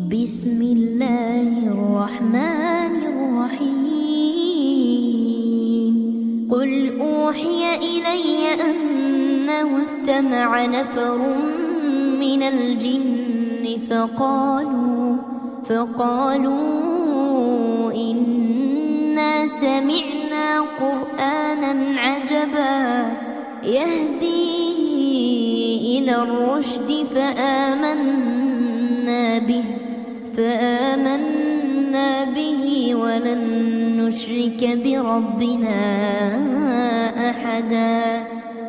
بسم الله الرحمن الرحيم. قل أوحي إلي أنه استمع نفر من الجن فقالوا إنا سمعنا قرآنا عجبا يهدي إلى الرشد فآمنا به ولن نشرك بربنا أحدا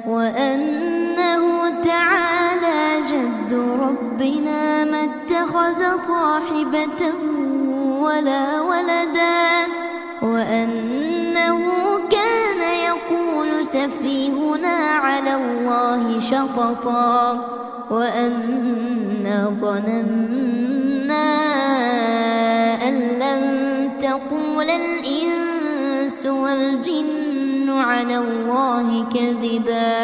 وأنه تعالى جد ربنا ما اتخذ صاحبة ولا ولدا وأنه كان يقول سفيهنا على الله شططا وأنا ظننا أن لن تقول الإنس والجن على الله كذبا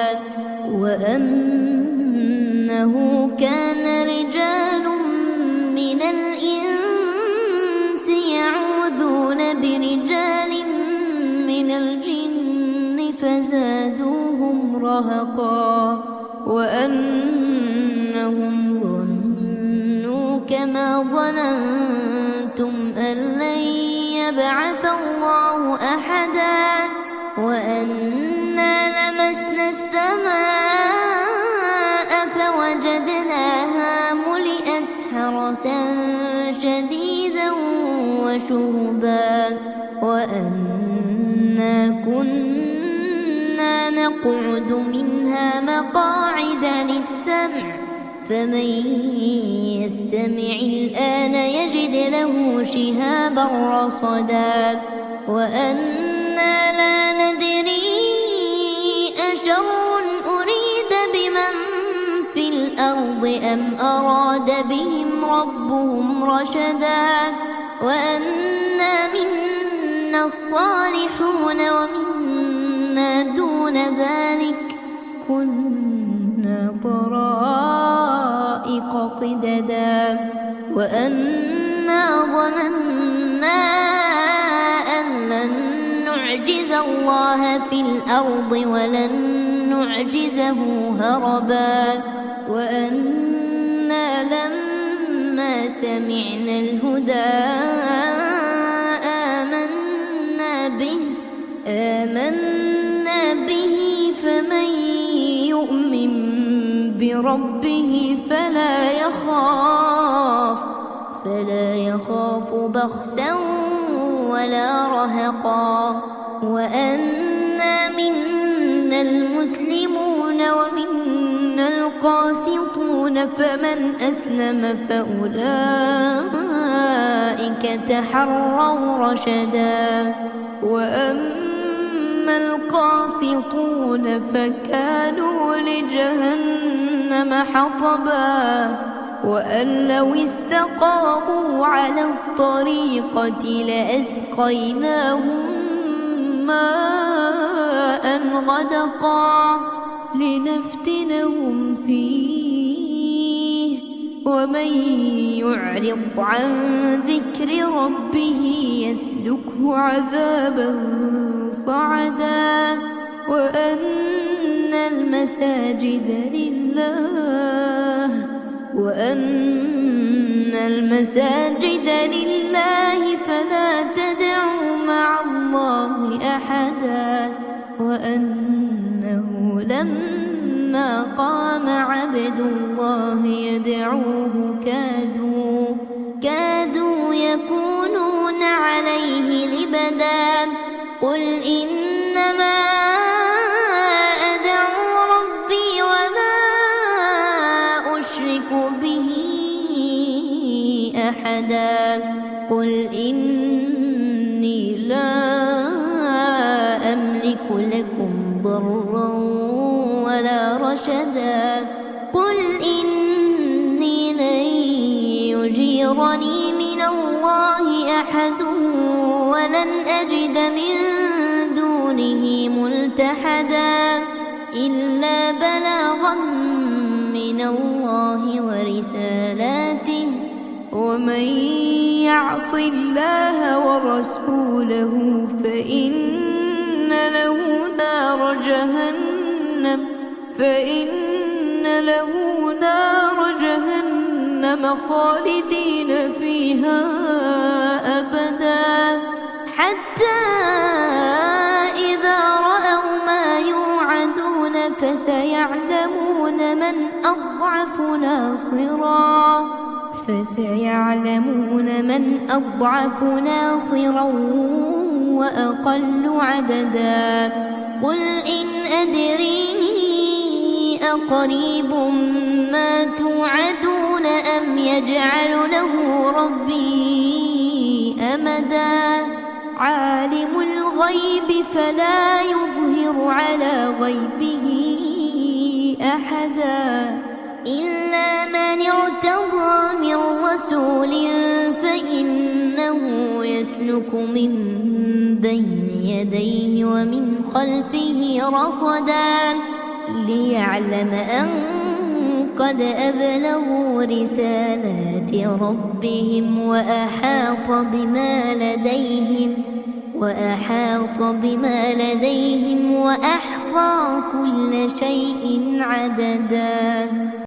وأنه كان رجال من الإنس يعوذون برجال من الجن فزادوهم رهقا وأنهم ظنوا كما ظننتم أن لن يبعث الله أحدا وأنا لمسنا السماء فوجدناها ملئت حرسا شديدا وشهبا وأنا كنا نقعد منها مقاعد للسمع فمن يستمع الآن يجد له شهابا رصدا وأنا لا ندري أشر أريد بمن في الأرض أم أراد بهم ربهم رشدا وأنا منا الصالحون ومنا دون ذلك كنا طرائق قددا وأنا ظننا أن لن نعجز الله في الأرض ولن نعجزه هربا وأنا لما سمعنا الهدى آمنا به فمن يؤمن بربه فلا يخاف بخسا ولا رهقا وأنا منا المسلمون ومنا القاسطون فمن أسلم فأولئك تحروا رشدا وأما القاسطون فكانوا لجهنم حطبا وأن لو استقاموا على الطريقة لأسقيناهم ماء غدقا لنفتنهم فيه ومن يعرض عن ذكر ربه يسلكه عذابا صعدا وأن المساجد لله فلا تدعوا مع الله أحدا وأنه لما قام عبد الله يدعوه كادوا يكونون عليه لبدا قل إنما أدعو ربي ولا أشرك به أحدا قل إني لا أملك لكم ضرا ولا رشدا قل إني لن يجيرني من الله أحد ولن أجد من دونه ملتحدا إلا بلاغا من الله ورسالاته ومن يعص الله ورسوله فإن له نار جهنم خالدين فيها أبدا حتى إذا رأوا ما يوعدون فسيعلمون من أضعف ناصرا وأقل عددا قل إن أدري أقريب ما توعدون أم يجعل له ربي أمدا عالم الغيب فلا يظهر على غيبه أحدا إلا من ارتضى من رسول فإنه يسلك من بين يديه ومن خلفه رصدا ليعلم أن قد أبلغوا رسالات ربهم وأحاط بما لديهم وأحصى كل شيء عددا.